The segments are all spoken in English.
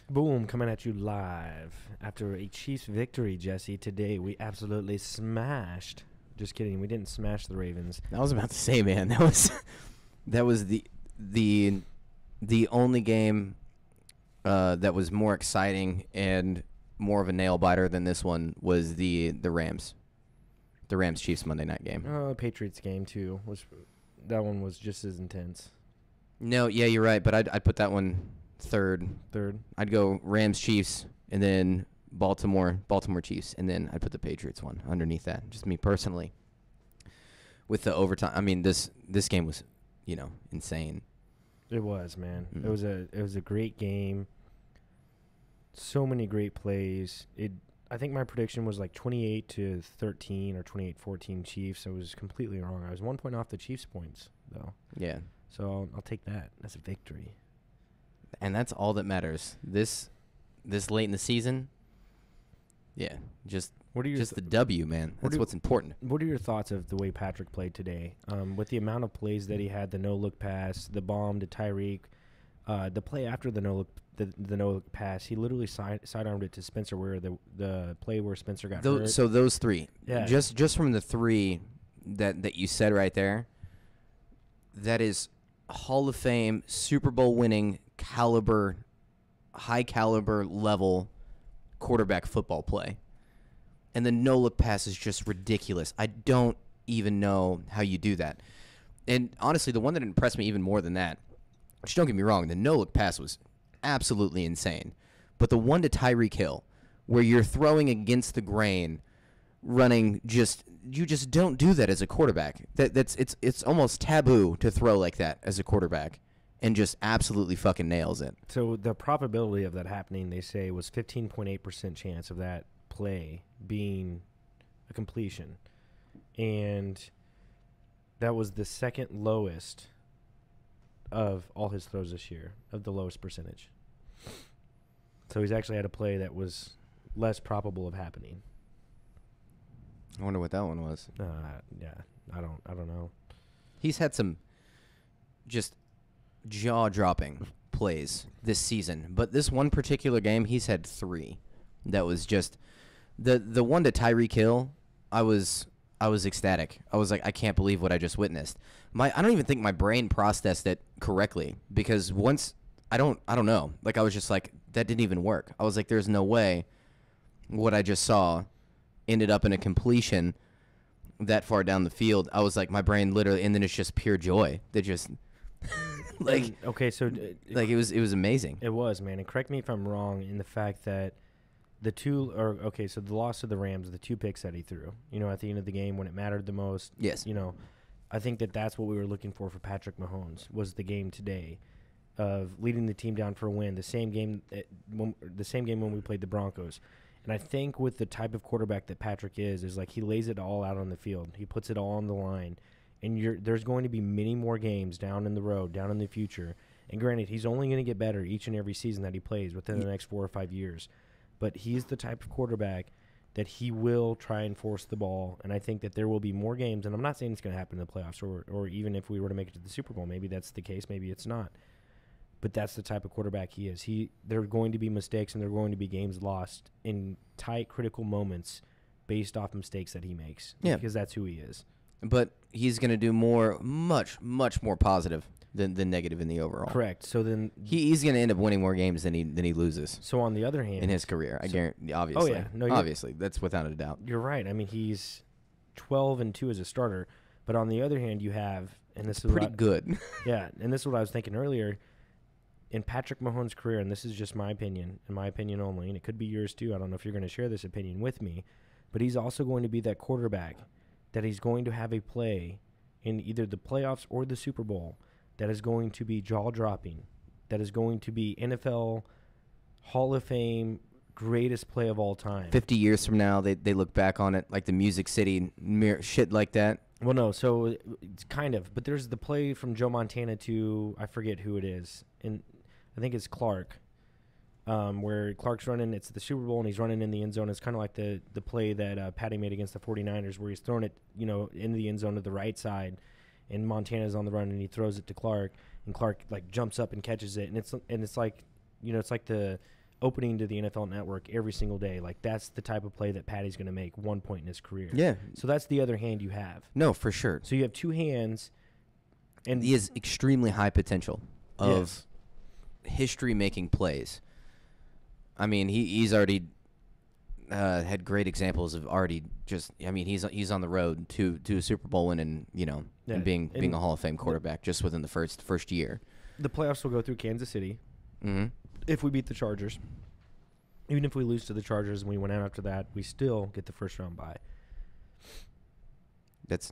Boom, coming at you live after a Chiefs victory, Jesse. Today we absolutely smashed. Just kidding, we didn't smash the Ravens. I was about to say, man, that was the only game that was more exciting and more of a nail biter than this one was the Rams Chiefs Monday night game. Patriots game too that one was just as intense. No, yeah, you're right, but I'd put that one third. I'd go Rams Chiefs and then Baltimore Chiefs, and then I'd put the Patriots one underneath that. Just me personally. With the overtime, I mean this game was, insane. It was, man. Mm. It was a great game. So many great plays. I think my prediction was like 28-13 or 28-14 Chiefs. I was completely wrong. I was 1 point off the Chiefs points though. Yeah. So I'll take that. That's a victory. And that's all that matters. This late in the season, yeah, just the W, man. That's what's important. What are your thoughts of the way Patrick played today? With the amount of plays that he had, the no-look pass, the bomb to Tyreek, the play after the no-look pass, he literally sidearmed it to Spencer Ware, the play where Spencer got hurt. So those three, yeah. just from the three that you said right there, that is Hall of Fame, Super Bowl winning caliber, high caliber level quarterback football play. And the no-look pass is just ridiculous. I don't even know how you do that. And honestly, the one that impressed me even more than that, which don't get me wrong, the no-look pass was absolutely insane. But the one to Tyreek Hill, where you're throwing against the grain, running you just don't do that as a quarterback. It's almost taboo to throw like that as a quarterback, and just absolutely fucking nails it. So the probability of that happening, they say, was 15.8% chance of that play being a completion, and that was the second lowest of all his throws this year, of the lowest percentage. So he's actually had a play that was less probable of happening. I wonder what that one was. Yeah, I don't know. He's had some just jaw-dropping plays this season, but this one particular game, he's had three. That was just the one to Tyreek Hill. I was ecstatic. I was like, I can't believe what I just witnessed. I don't even think my brain processed it correctly, because once I don't know. Like, I was just like, that didn't even work. I was like, there's no way what I just saw ended up in a completion that far down the field. I was like, my brain literally, and then it's just pure joy. That just like, okay, so like it was amazing. It was, man. And correct me if I'm wrong in the fact that so the loss to the Rams, the two picks that he threw, at the end of the game when it mattered the most. Yes. I think that's what we were looking for Patrick Mahomes, was the game today of leading the team down for a win. The same game when we played the Broncos. And I think with the type of quarterback that Patrick is like he lays it all out on the field. He puts it all on the line. And there's going to be many more games down in the road, down in the future. And granted, he's only going to get better each and every season that he plays within the next 4 or 5 years. But he's the type of quarterback that he will try and force the ball. And I think that there will be more games. And I'm not saying it's going to happen in the playoffs or even if we were to make it to the Super Bowl. Maybe that's the case. Maybe it's not. But that's the type of quarterback he is. There are going to be mistakes and there are going to be games lost in tight, critical moments based off mistakes that he makes. Yeah. Because that's who he is. But he's going to do much more positive than negative in the overall. Correct. So then he's going to end up winning more games than he loses. So on the other hand, in his career, I guarantee. Obviously, oh yeah, no, obviously, that's without a doubt. You're right. I mean, he's 12-2 as a starter. But on the other hand, you have, and this is pretty good. Yeah, and this is what I was thinking earlier. In Patrick Mahomes' career, and this is just my opinion, and my opinion only, and it could be yours too. I don't know if you're going to share this opinion with me, but he's also going to be that quarterback that he's going to have a play in either the playoffs or the Super Bowl that is going to be jaw-dropping, that is going to be NFL Hall of Fame greatest play of all time. 50 years from now, they look back on it like the Music City shit like that. Well, no, so it's kind of, but there's the play from Joe Montana to, I forget who it is, and I think it's Clark, where Clark's running, it's the Super Bowl, and he's running in the end zone. It's kind of like the play that Patty made against the 49ers, where he's throwing it, in the end zone to the right side, and Montana's on the run, and he throws it to Clark, and Clark, like, jumps up and catches it, and it's like, it's like the opening to the NFL Network every single day. Like, that's the type of play that Patty's going to make 1 point in his career. Yeah. So that's the other hand you have. No, for sure. So you have two hands. And he has extremely high potential of history-making plays. I mean, he's already had great examples of already just. I mean, he's on the road to a Super Bowl win and and being a Hall of Fame quarterback just within the first year. The playoffs will go through Kansas City if we beat the Chargers. Even if we lose to the Chargers and we went out after that, we still get the first round bye. It's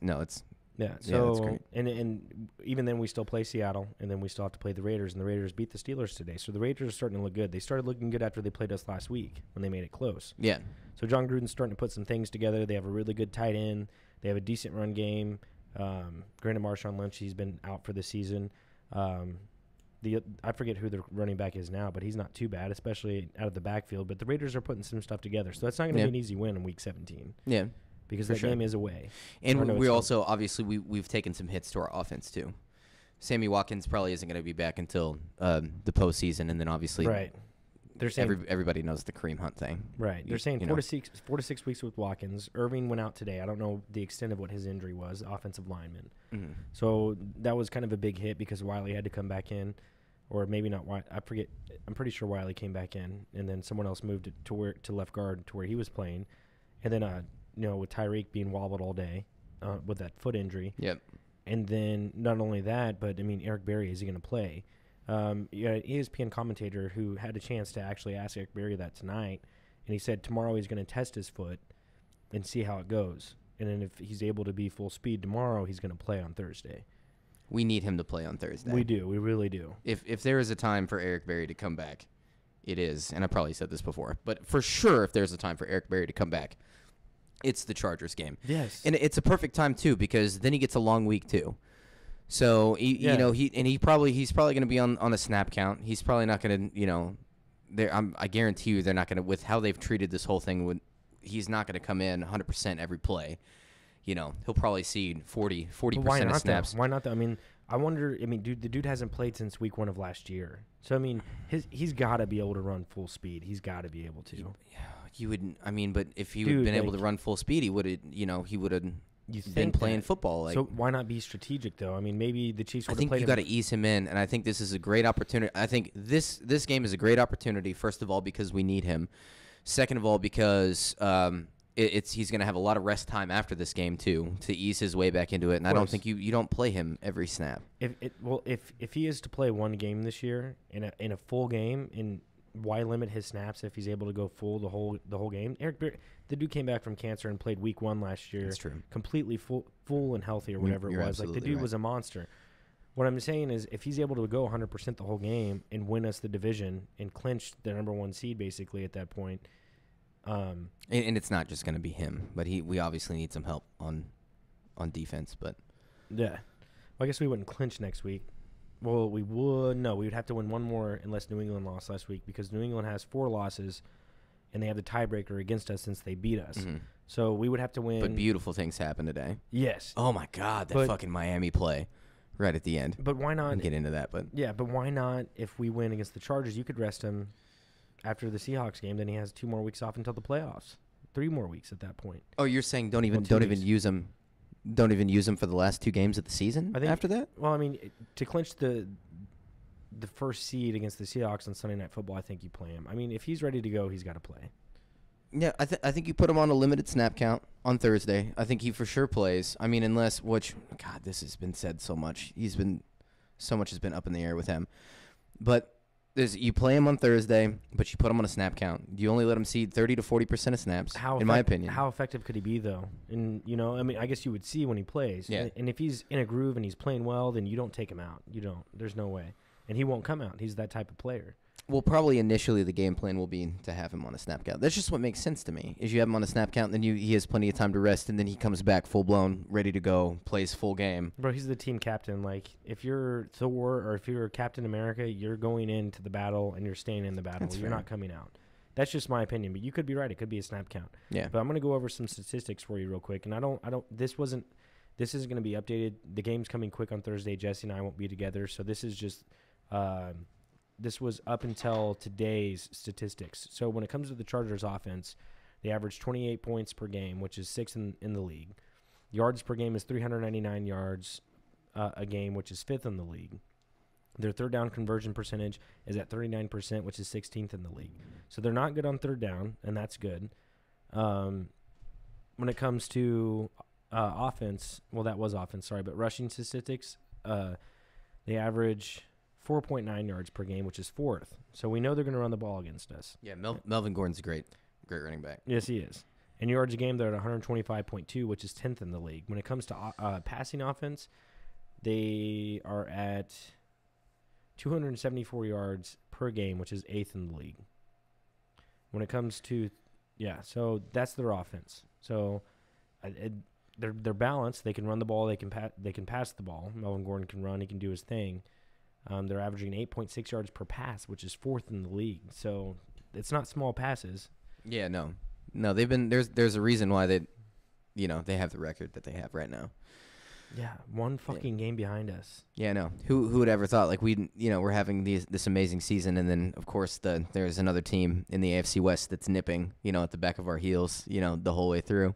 Yeah, that's so great. and even then we still play Seattle, and then we still have to play the Raiders, and the Raiders beat the Steelers today. So the Raiders are starting to look good. They started looking good after they played us last week when they made it close. Yeah. So John Gruden's starting to put some things together. They have a really good tight end. They have a decent run game. Granted, Marshawn Lynch, he's been out for the season. I forget who the running back is now, but he's not too bad, especially out of the backfield. But the Raiders are putting some stuff together, so that's not going to be an easy win in Week 17. Yeah. Because For that sure. game is away. And we also, obviously, we've taken some hits to our offense, too. Sammy Watkins probably isn't going to be back until the postseason, and then obviously Right. They're saying everybody knows the Kareem Hunt thing. Right. They're saying you 4 know. to 6 weeks with Watkins. Irving went out today. I don't know the extent of what his injury was, offensive lineman. Mhm. So that was kind of a big hit because Wiley had to come back in. Or maybe not Wiley. I forget. I'm pretty sure Wiley came back in, and then someone else moved it to left guard to where he was playing. And then, with Tyreek being wobbled all day with that foot injury. Yep. And then not only that, but, I mean, Eric Berry, is he going to play? You had an ESPN commentator who had a chance to actually ask Eric Berry that tonight, and he said tomorrow he's going to test his foot and see how it goes. And then if he's able to be full speed tomorrow, he's going to play on Thursday. We need him to play on Thursday. We do. We really do. If there is a time for Eric Berry to come back, it is. And I probably said this before, but for sure, if there's a time for Eric Berry to come back, it's the Chargers game. Yes. And it's a perfect time too because then he gets a long week too. So he's probably going to be on a snap count. He's probably not going to I guarantee you they're not going to, with how they've treated this whole thing. He's not going to come in 100% every play. He'll probably see 40% of snaps. Though? Why not? Though? I mean, I wonder. I mean, the dude hasn't played since week 1 of last year. So I mean, he's got to be able to run full speed. He's got to be able to. You wouldn't. I mean, but if he would have been able to run full speed, he would have. He would have been playing football. So why not be strategic though? I mean, maybe the Chiefs would have played. I think you got to ease him in, and I think this is a great opportunity. I think this game is a great opportunity. First of all, because we need him. Second of all, because he's going to have a lot of rest time after this game too to ease his way back into it. And I don't think you don't play him every snap. If he is to play one game this year in a full game, and why limit his snaps if he's able to go full the whole game? Eric Berry, the dude came back from cancer and played week 1 last year. That's true. Completely full and healthy or whatever it was. Like the dude was a monster. What I'm saying is, if he's able to go 100% the whole game and win us the division and clinch the number 1 seed basically at that point. And it's not just going to be him, but we obviously need some help on defense. But yeah, well, I guess we wouldn't clinch next week. Well, we would. No, we would have to win one more unless New England lost last week because New England has 4 losses, and they have the tiebreaker against us since they beat us. Mm-hmm. So we would have to win. But beautiful things happened today. Yes. Oh my God, that fucking Miami play right at the end. But why not? I'll get into that, but yeah, but why not? If we win against the Chargers, you could rest him after the Seahawks game. Then he has 2 more weeks off until the playoffs. 3 more weeks at that point. Oh, you're saying don't even use him. Don't even use him for the last 2 games of the season. I think after that. Well, I mean, to clinch the first seed against the Seahawks on Sunday Night Football, I think you play him. I mean, if he's ready to go, he's got to play. Yeah, I think you put him on a limited snap count on Thursday. I think he for sure plays. I mean, God, this has been said so much. So much has been up in the air with him. But you play him on Thursday, but you put him on a snap count. You only let him see 30 to 40% of snaps, in my opinion. How effective could he be, though? And, I mean, I guess you would see when he plays. Yeah. And if he's in a groove and he's playing well, then you don't take him out. You don't. There's no way. And he won't come out. He's that type of player. Well, probably initially the game plan will be to have him on a snap count. That's just what makes sense to me. Is you have him on a snap count, and then he has plenty of time to rest, and then he comes back full blown, ready to go, plays full game. Bro, he's the team captain. Like, if you're Thor or if you're Captain America, you're going into the battle and you're staying in the battle. You're not coming out. That's just my opinion, but you could be right. It could be a snap count. Yeah. But I'm going to go over some statistics for you real quick. And this isn't going to be updated. The game's coming quick on Thursday. Jesse and I won't be together, so this is just this was up until today's statistics. So when it comes to the Chargers offense, they average 28 points per game, which is sixth in the league. Yards per game is 399 yards a game, which is fifth in the league. Their third down conversion percentage is at 39%, which is 16th in the league. So they're not good on third down, and that's good. When it comes to offense, well, that was offense, sorry, but rushing statistics, they average 4.9 yards per game, which is fourth. So we know they're going to run the ball against us. Yeah, Melvin Gordon's a great running back. Yes, he is. And yards a game, they're at 125.2, which is 10th in the league. When it comes to passing offense, they are at 274 yards per game, which is 8th in the league. When it comes to, so that's their offense. So they're balanced. They can run the ball. They can pass the ball. Melvin Gordon can run. He can do his thing. They're averaging 8.6 yards per pass, which is 4th in the league. So it's not small passes. Yeah, no, they've been there's a reason why they have the record that they have right now. Yeah, one fucking game behind us. Yeah, no. Who would ever thought? Like we're having this amazing season, and then of course there's another team in the AFC West that's nipping, at the back of our heels, the whole way through.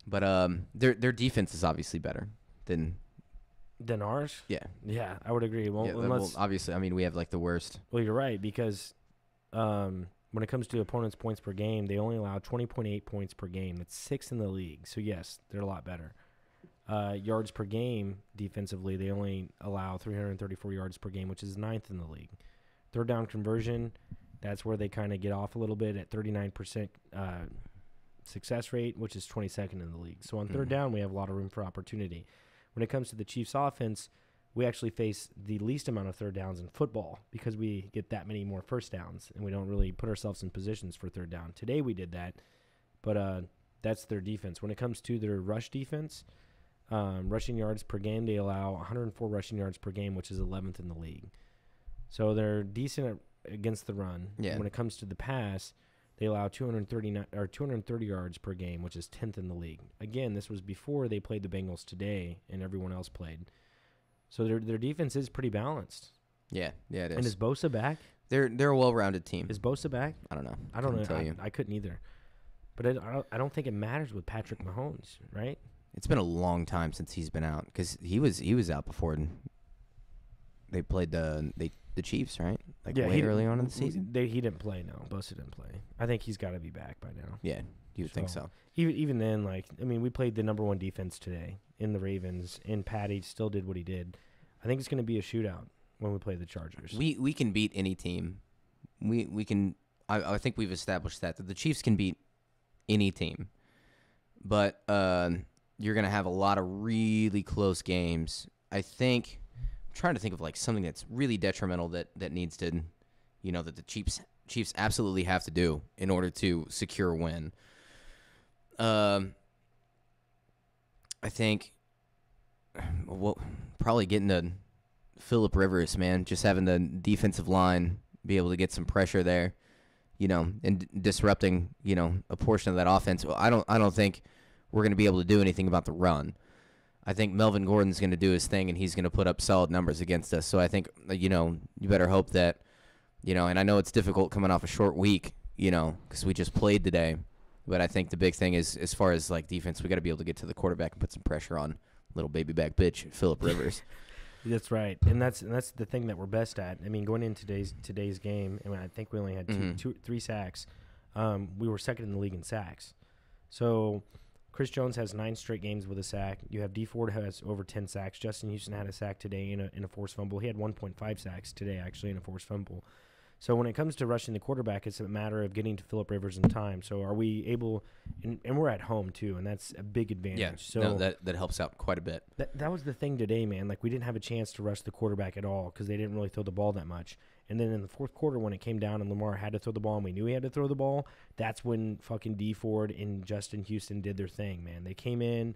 But their defense is obviously better than ours. Yeah, I would agree. Well, obviously, I mean we have like the worst. Well, you're right because when it comes to opponents' points per game, they only allow 20.8 points per game. That's 6th in the league. So yes, they're a lot better. Yards per game defensively, they only allow 334 yards per game, which is 9th in the league. Third down conversion, that's where they kind of get off a little bit at 39% success rate, which is 22nd in the league. So on third down, we have a lot of room for opportunity. When it comes to the Chiefs' offense, we actually face the least amount of third downs in football because we get that many more first downs, and we don't really put ourselves in positions for third down. Today we did that, but that's their defense. When it comes to their rush defense, rushing yards per game, they allow 104 rushing yards per game, which is 11th in the league. So they're decent against the run. Yeah. When it comes to the pass, they allow 230 yards per game, which is 10th in the league. Again, this was before they played the Bengals today and everyone else played. So their defense is pretty balanced. Yeah, it is. And is Bosa back? They're a well-rounded team. Is Bosa back? I don't know. I don't know. Tell you. I couldn't either. But I don't think it matters with Patrick Mahomes, right? It's been a long time since he's been out because he was out before they played the Chiefs, right? Way early on in the season. He didn't play. No, Bosa didn't play. I think he's got to be back by now. Yeah, you would think so. Even then, we played the number one defense today in the Ravens, and Patty still did what he did. I think it's going to be a shootout when we play the Chargers. We can beat any team. We can. I think we've established that the Chiefs can beat any team, but you're going to have a lot of really close games. I think. I'm trying to think of something that's really detrimental that needs to, that the Chiefs absolutely have to do in order to secure a win. I think, probably getting to Phillip Rivers, man, just having the defensive line be able to get some pressure there, and disrupting, a portion of that offense. Well, I don't think we're going to be able to do anything about the run. I think Melvin Gordon's going to do his thing, and he's going to put up solid numbers against us. So I think, you better hope that, and I know it's difficult coming off a short week, because we just played today. But I think the big thing is, as far as, defense, we got to be able to get to the quarterback and put some pressure on little baby back bitch, Phillip Rivers. That's right. And that's the thing that we're best at. I mean, going into today's game, I think we only had three sacks. We were second in the league in sacks. So Chris Jones has 9 straight games with a sack. You have Dee Ford who has over 10 sacks. Justin Houston had a sack today in a forced fumble. He had 1.5 sacks today, actually, in a forced fumble. So when it comes to rushing the quarterback, it's a matter of getting to Phillip Rivers in time. So are we able – and we're at home too, and that's a big advantage. Yeah, so that helps out quite a bit. That was the thing today, man. We didn't have a chance to rush the quarterback at all because they didn't really throw the ball that much. And then in the fourth quarter when it came down and Lamar had to throw the ball and we knew he had to throw the ball, that's when fucking Dee Ford and Justin Houston did their thing, man. They came in.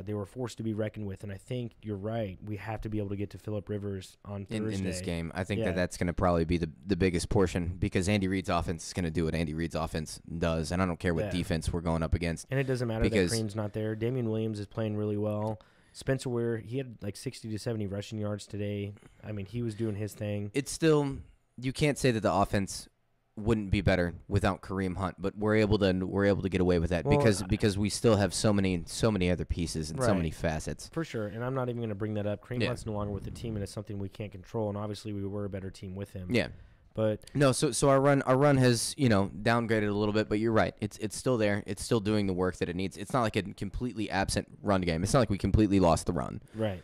They were forced to be reckoned with, and I think you're right. We have to be able to get to Phillip Rivers on Thursday. In this game. I think that's going to probably be the biggest portion because Andy Reid's offense is going to do what Andy Reid's offense does, and I don't care what defense we're going up against. And it doesn't matter that Cream's not there. Damian Williams is playing really well. Spencer Ware, he had like 60 to 70 rushing yards today. I mean, he was doing his thing. It's still, you can't say that the offense wouldn't be better without Kareem Hunt, but we're able to get away with that Well, because we still have so many other pieces and so Right. many facets. For sure, and I'm not even going to bring that up. Kareem Yeah. Hunt's no longer with the team, and it's something we can't control. And obviously, we were a better team with him. Yeah. But No, so our run has, downgraded a little bit, but you're right. It's still there. It's still doing the work that it needs. It's not like a completely absent run game. It's not like we completely lost the run. right.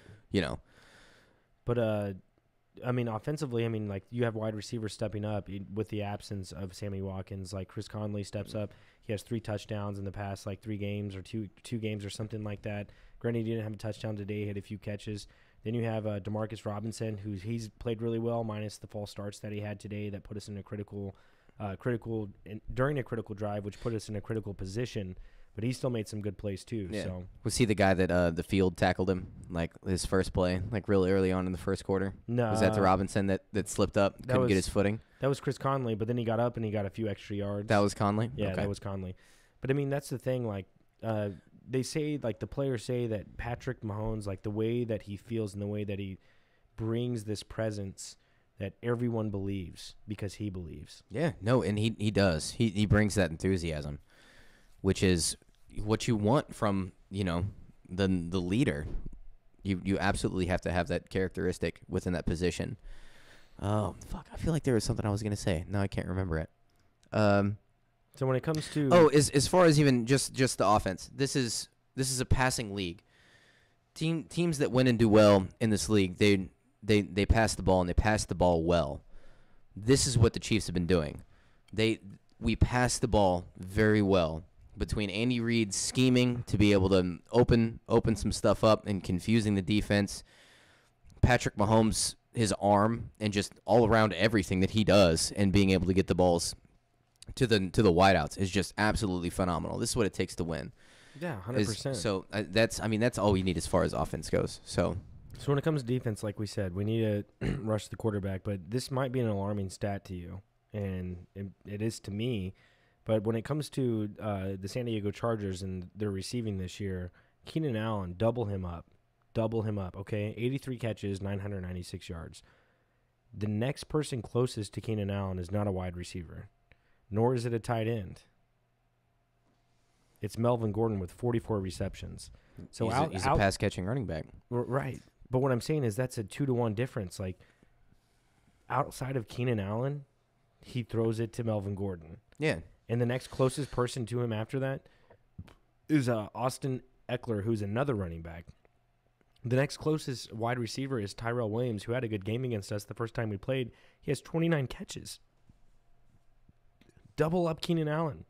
But I mean, offensively, I mean, like you have wide receivers stepping up with the absence of Sammy Watkins. Like Chris Conley steps up. He has 3 touchdowns in the past like 3 games or two games or something like that. Granted, he didn't have a touchdown today. He had a few catches. Then you have Demarcus Robinson, he's played really well, minus the false starts that he had today that put us in a during a critical drive, which put us in a critical position. But he still made some good plays too. Yeah. So Was he the guy that the field tackled him, like his first play, like really early on in the first quarter? no, Was that the Robinson that slipped up, couldn't get was- his footing? that was Chris Conley. But then he got up and he got a few extra yards. That was Conley? Yeah, Okay. that was Conley. But I mean, that's the thing. Like, they say, like the players say that Patrick Mahomes, like the way that he feels and the way that he brings this presence, that everyone believes because he believes. Yeah, no, and he does. He brings that enthusiasm, which is what you want from, the leader. You absolutely have to have that characteristic within that position. Oh, fuck. I feel like there was something I was going to say. No, I can't remember it. So when it comes to As far as even just the offense, this is a passing league. Teams that win and do well in this league, they pass the ball and they pass the ball well. This is what the Chiefs have been doing. We pass the ball very well. Between Andy Reid scheming to be able to open some stuff up and confusing the defense, Patrick Mahomes, his arm, and just all around everything that he does, and being able to get the balls to the wideouts is just absolutely phenomenal. This is what it takes to win. yeah, 100%. So that's all we need as far as offense goes. So when it comes to defense, like we said, we need to rush the quarterback. But this might be an alarming stat to you, and it is to me. But when it comes to the San Diego Chargers and their receiving this year, Keenan Allen, double him up, okay? 83 catches, 996 yards. The next person closest to Keenan Allen is not a wide receiver, nor is it a tight end. It's Melvin Gordon with 44 receptions. So he's a pass-catching running back. Right. But what I'm saying is that's a 2-to-1 difference. Like, outside of Keenan Allen, he throws it to Melvin Gordon. Yeah. And the next closest person to him after that is Austin Eckler, who's another running back. The next closest wide receiver is Tyrell Williams, who had a good game against us the first time we played. He has 29 catches. Double up Keenan Allen.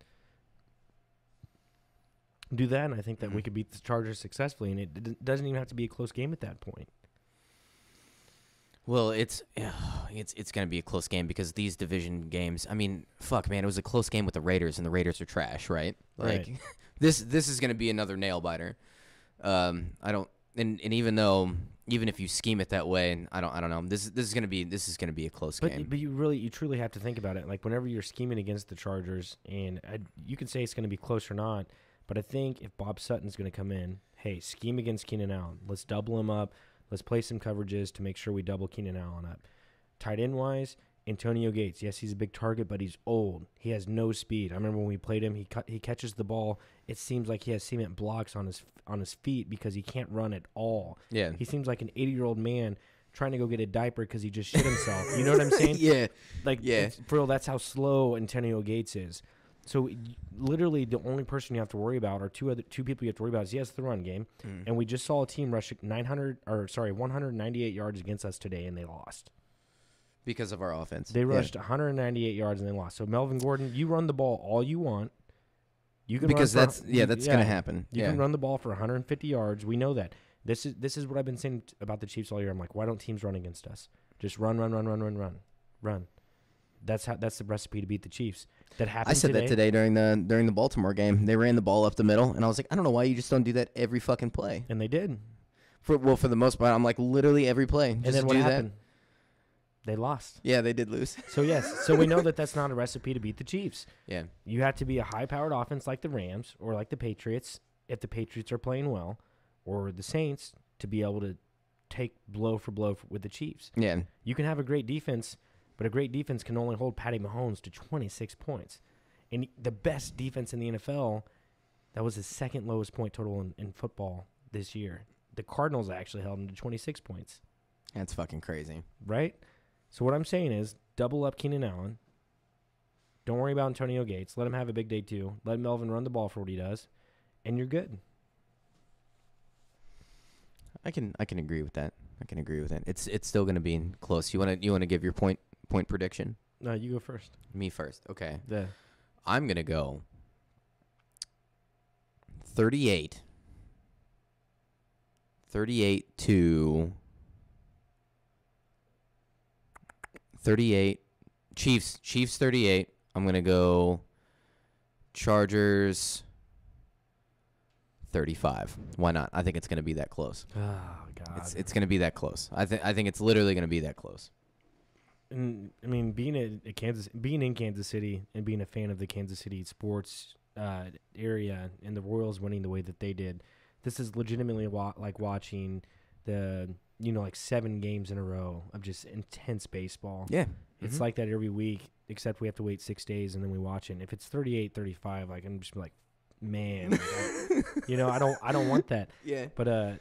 Do that, and I think that we could beat the Chargers successfully, and it doesn't even have to be a close game at that point. Well, it's going to be a close game because these division games, I mean, fuck, man, it was a close game with the Raiders, and the Raiders are trash, right? Like, Right. this is going to be another nail-biter. And even if you scheme it that way, I don't know. This is going to be a close game. But you truly have to think about it. Like, whenever you're scheming against the Chargers, and you can say it's going to be close or not, but I think if Bob Sutton's going to come in, hey, scheme against Keenan Allen. Let's double him up. Let's play some coverages to make sure we double Keenan Allen up. Tight end wise, Antonio Gates. Yes, he's a big target, but he's old. He has no speed. I remember when we played him, he catches the ball. It seems like he has cement blocks on his feet because he can't run at all. Yeah. He seems like an 80-year-old man trying to go get a diaper because he just shit himself. You know what I'm saying? Yeah. Like, Yeah. for real, that's how slow Antonio Gates is. So literally, the only person you have to worry about, or two people you have to worry about, is the run game. And we just saw a team rush 198 yards against us today, and they lost Because of our offense. They rushed 198 yards and they lost. So Melvin Gordon, you run the ball all you want. You can because run that's going to happen. You can run the ball for 150 yards. We know that. This is what I've been saying about the Chiefs all year. I'm like, why don't teams run against us? Just run. That's the recipe to beat the Chiefs. That happened. I said that today during the Baltimore game. They ran the ball up the middle, and I was like, I don't know why you just don't do that every fucking play. And they did. For the most part, I'm like literally every play. Just And then what do happened? That. They lost. Yeah, they did lose. So yes, so we know that that's not a recipe to beat the Chiefs. Yeah. You have to be a high-powered offense like the Rams or like the Patriots if the Patriots are playing well, or the Saints to be able to take blow for blow with the Chiefs. Yeah. You can have a great defense, but a great defense can only hold Patty Mahomes to 26 points. And the best defense in the NFL, that was his second lowest point total in football this year. The Cardinals actually held him to 26 points. That's fucking crazy. Right? So what I'm saying is double up Keenan Allen. Don't worry about Antonio Gates. Let him have a big day too. Let Melvin run the ball for what he does, and you're good. I can agree with that. It's still going to be close. You want to give your point prediction? No, you go first. Me first. Okay. Yeah. I'm going to go 38 to 38. Chiefs 38. I'm going to go Chargers 35. Why not? I think it's going to be that close. Oh God. It's going to be that close. I think it's literally going to be that close. And I mean, being in Kansas City and being a fan of the Kansas City sports area and the Royals winning the way that they did, this is legitimately like watching the like 7 games in a row of just intense baseball. Yeah, it's like that every week, except we have to wait 6 days and then we watch it. And if it's 38-35, like I'm just like, man, like, I don't want that. Yeah, but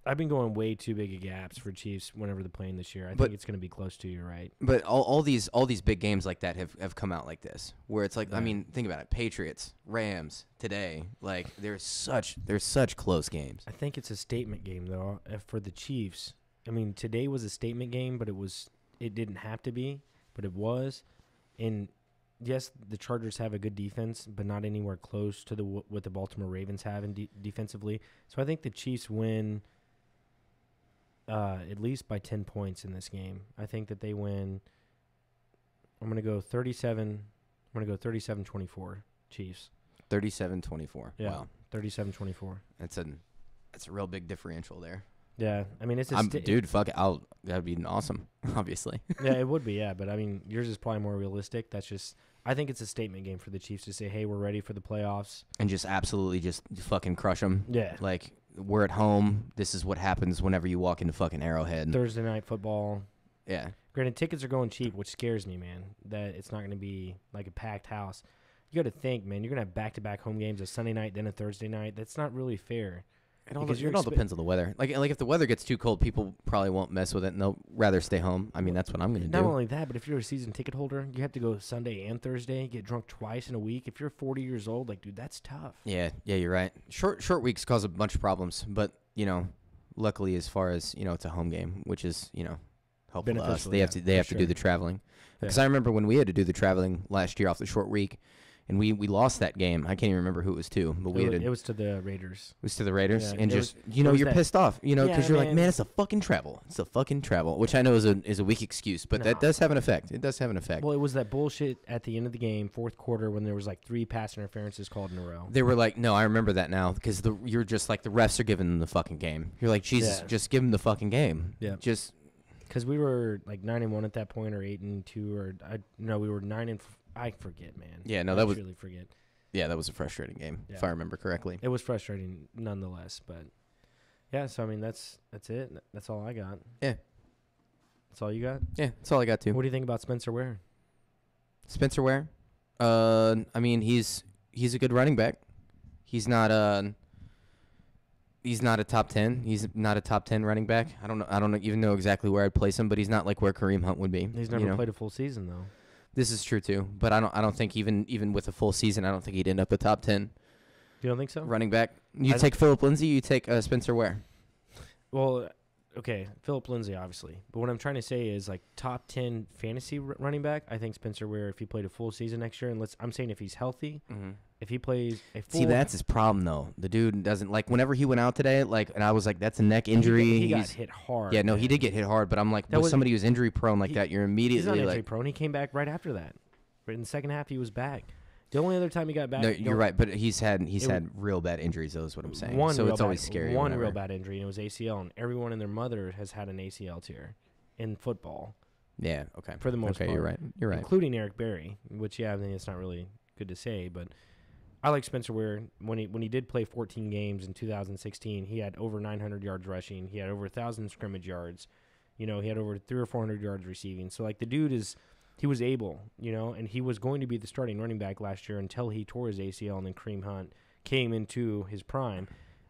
I've been going way too big of gaps for Chiefs whenever they're playing this year. I think it's going to be close to you, right? But all these big games like that have come out like this, where it's like, yeah. I mean, think about it: Patriots, Rams today. Like there's such close games. I think it's a statement game though for the Chiefs. I mean, today was a statement game, but it didn't have to be, but it was. And yes, the Chargers have a good defense, but not anywhere close to what the Baltimore Ravens have in defensively. So I think the Chiefs win. At least by 10 points in this game. I think that they win. I'm going to go 37. I'm going to go 37-24 Chiefs. 37-24. Yeah. Wow. 37-24. That's a real big differential there. Yeah. I mean, it's dude, fuck it. That'd be awesome, obviously. Yeah, it would be, yeah, but I mean, yours is probably more realistic. That's just I think it's a statement game for the Chiefs to say, "Hey, we're ready for the playoffs." And just absolutely just fucking crush them. Yeah. Like we're at home. This is what happens whenever you walk into fucking Arrowhead. Thursday night football. Yeah. Granted, tickets are going cheap, which scares me, man. That it's not going to be like a packed house. You got to think, man. You're going to have back-to-back home games, a Sunday night, then a Thursday night. That's not really fair. It all depends on the weather. Like if the weather gets too cold, people probably won't mess with it, and they'll rather stay home. I mean, that's what I'm going to do. Not only that, but if you're a season ticket holder, you have to go Sunday and Thursday, get drunk twice in a week. If you're 40 years old, like, dude, that's tough. Yeah, you're right. Short weeks cause a bunch of problems, but luckily, as far as it's a home game, which is helpful to us. They have to do the traveling. Because I remember when we had to do the traveling last year off the short week. And we lost that game. I can't even remember who it was to, but it was to the Raiders. It was to the Raiders, yeah, and you're pissed off, because you're man. like, man, it's a fucking travel. It's a fucking travel, which I know is a weak excuse, but that does have an effect. It does have an effect. Well, it was that bullshit at the end of the game, fourth quarter, when there was like 3 pass interferences called in a row. They were like, no, I remember that now, because you're just like the refs are giving them the fucking game. You're like, Jesus, just give them the fucking game. Yeah, just because we were like 9-1 at that point, or 8-2, or we were 9 I forget, man. Yeah, no, I that was really forget. Yeah, that was a frustrating game, if I remember correctly. It was frustrating nonetheless, but yeah, so I mean that's it. That's all I got. Yeah. That's all you got? Yeah, that's all I got too. What do you think about Spencer Ware? Spencer Ware? I mean he's a good running back. He's not a top 10. He's not a top 10 running back. I don't even know exactly where I'd place him, but he's not like where Kareem Hunt would be. He's never played a full season though. This is true too, but I don't think even with a full season, I don't think he'd end up the top 10. You don't think so? Running back. You take Phillip Lindsay, you take Spencer Ware. Well, okay, Phillip Lindsay obviously, but what I'm trying to say is like top 10 fantasy running back. I think Spencer Ware, if he played a full season next year, and I'm saying if he's healthy, if he plays a full. See, that's his problem though. The dude doesn't like. Whenever he went out today, and I was like, that's a neck injury. He got hit hard. Yeah, no, he did get hit hard, but I'm like, with somebody who's injury prone like that, you're immediately he's not like injury prone. He came back right after that. But in the second half, he was back. The only other time he got back. No, you're right, but he's had real bad injuries. Though is what I'm saying. So it's always scary. One real bad injury, and it was ACL, and everyone and their mother has had an ACL tear in football. Yeah. Okay. For the most part. You're right. You're right. Including Eric Berry, which I think it's not really good to say, but I like Spencer Ware. When he did play 14 games in 2016, he had over 900 yards rushing. He had over 1,000 scrimmage yards. He had over 300 or 400 yards receiving. So, like, the dude he was able, and he was going to be the starting running back last year until he tore his ACL and then Kareem Hunt came into his prime.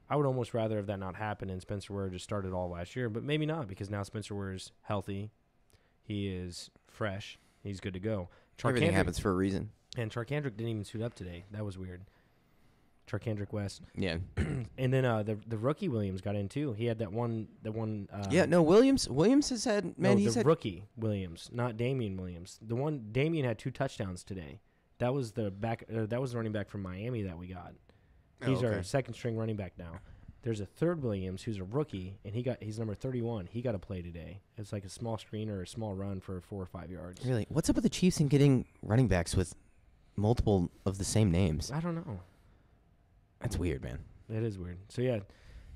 I would almost rather have that not happen and Spencer Ware just started all last year, but maybe not because now Spencer Ware is healthy. He is fresh. He's good to go. Everything happens for a reason. And Charkandrick didn't even suit up today. That was weird. Charkandrick West. Yeah. And then the rookie Williams got in too. He had that one. Williams has had rookie Williams, not Damian Williams. The one Damian had 2 touchdowns today. That was the running back from Miami that we got. He's our second string running back now. There's a third Williams who's a rookie, and he's number 31. He got to play today. It's like a small screen or a small run for 4 or 5 yards. Really? What's up with the Chiefs in getting running backs with multiple of the same names? I don't know. That's weird, man. It is weird. So yeah,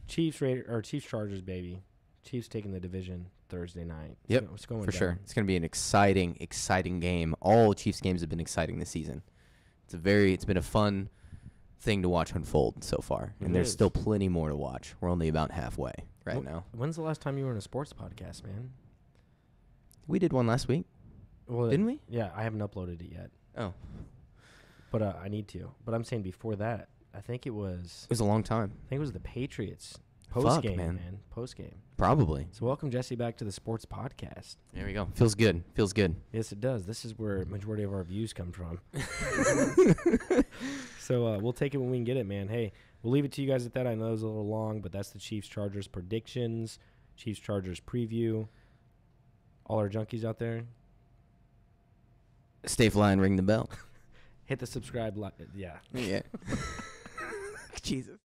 Chiefs Chargers, baby. Chiefs taking the division Thursday night. Yep, it's going for down. sure. It's going to be an exciting game. All Chiefs games have been exciting this season. It's been a fun thing to watch unfold so far, and there's still plenty more to watch. We're only about halfway now. When's the last time you were in a sports podcast, man? We did one last week. Well, didn't we? Yeah, I haven't uploaded it yet. Oh, but I need to. But I'm saying before that. I think it was a long time. I think it was the Patriots post game, man. Post game. Probably. So welcome Jesse back to the sports podcast. There we go. Feels good. Yes, it does. This is where majority of our views come from. So we'll take it when we can get it, man. Hey, we'll leave it to you guys at that. I know it was a little long, but that's the Chiefs Chargers predictions, Chiefs Chargers preview. All our junkies out there, stay flying, ring the bell. Hit the subscribe. Yeah. Jesus.